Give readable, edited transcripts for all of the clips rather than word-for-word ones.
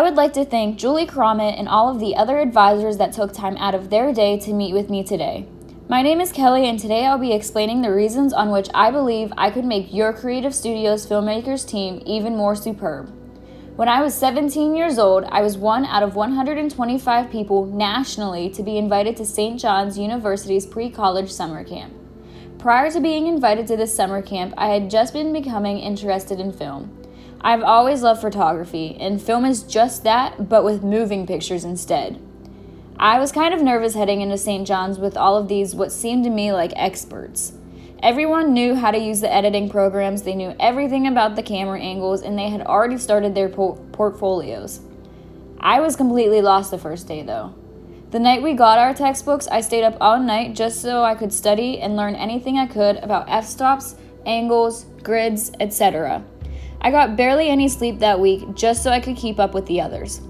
I would like to thank Julie Cromit and all of the other advisors that took time out of their day to meet with me today. My name is Kelly, and today I'll be explaining the reasons on which I believe I could make your Creative Studios Filmmakers team even more superb. When I was 17 years old, I was one out of 125 people nationally to be invited to St. John's University's pre-college summer camp. Prior to being invited to this summer camp, I had just been becoming interested in film. I've always loved photography, and film is just that, but with moving pictures instead. I was kind of nervous heading into St. John's with all of these what seemed to me like experts. Everyone knew how to use the editing programs, they knew everything about the camera angles, and they had already started their portfolios. I was completely lost the first day though. The night we got our textbooks, I stayed up all night just so I could study and learn anything I could about f-stops, angles, grids, etc. I got barely any sleep that week just so I could keep up with the others.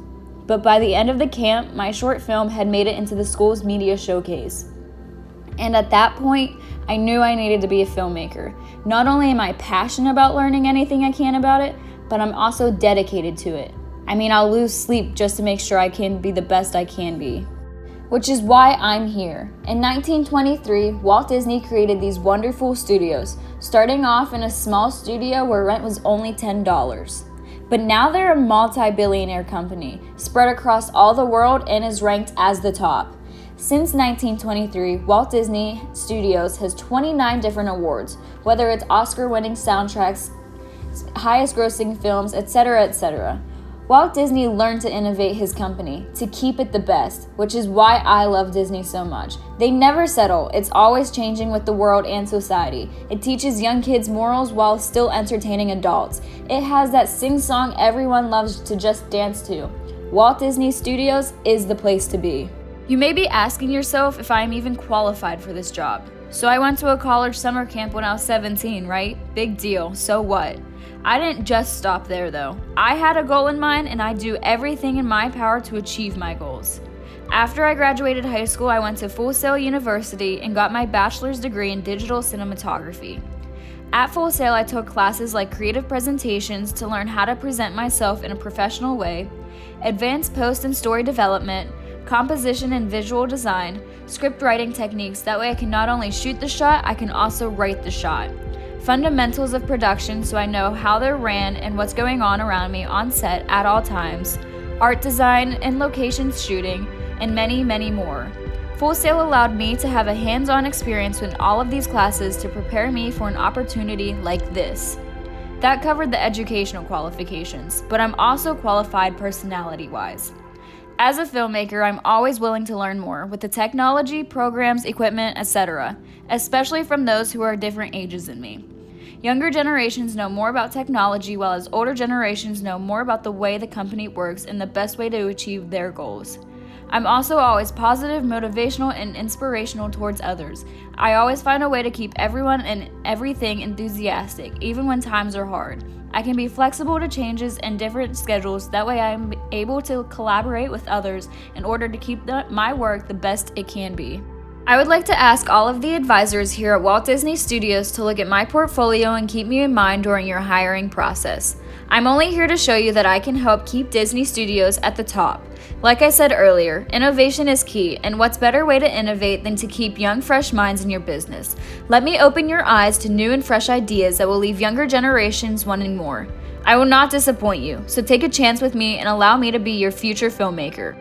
But by the end of the camp, my short film had made it into the school's media showcase. And at that point, I knew I needed to be a filmmaker. Not only am I passionate about learning anything I can about it, but I'm also dedicated to it. I mean, I'll lose sleep just to make sure I can be the best I can be. Which is why I'm here. In 1923, Walt Disney created these wonderful studios, starting off in a small studio where rent was only $10. But now they're a multi-billionaire company, spread across all the world and is ranked as the top. Since 1923, Walt Disney Studios has 29 different awards, whether it's Oscar-winning soundtracks, highest-grossing films, etc., etc. Walt Disney learned to innovate his company, to keep it the best, which is why I love Disney so much. They never settle, it's always changing with the world and society. It teaches young kids morals while still entertaining adults. It has that sing-song everyone loves to just dance to. Walt Disney Studios is the place to be. You may be asking yourself if I am even qualified for this job. So I went to a college summer camp when I was 17, right? Big deal, so what? I didn't just stop there though. I had a goal in mind and I do everything in my power to achieve my goals. After I graduated high school, I went to Full Sail University and got my bachelor's degree in digital cinematography. At Full Sail, I took classes like creative presentations to learn how to present myself in a professional way, advanced post and story development, composition and visual design, script writing techniques, that way I can not only shoot the shot, I can also write the shot. Fundamentals of production so I know how they're ran and what's going on around me on set at all times, art design and location shooting, and many, many more. Full Sail allowed me to have a hands-on experience with all of these classes to prepare me for an opportunity like this. That covered the educational qualifications, but I'm also qualified personality-wise. As a filmmaker, I'm always willing to learn more with the technology, programs, equipment, etc., especially from those who are different ages than me. Younger generations know more about technology, while as older generations know more about the way the company works and the best way to achieve their goals. I'm also always positive, motivational, and inspirational towards others. I always find a way to keep everyone and everything enthusiastic, even when times are hard. I can be flexible to changes and different schedules, that way I'm able to collaborate with others in order to keep my work the best it can be. I would like to ask all of the advisors here at Walt Disney Studios to look at my portfolio and keep me in mind during your hiring process. I'm only here to show you that I can help keep Disney Studios at the top. Like I said earlier, innovation is key, and what's better way to innovate than to keep young, fresh minds in your business? Let me open your eyes to new and fresh ideas that will leave younger generations wanting more. I will not disappoint you, so take a chance with me and allow me to be your future filmmaker.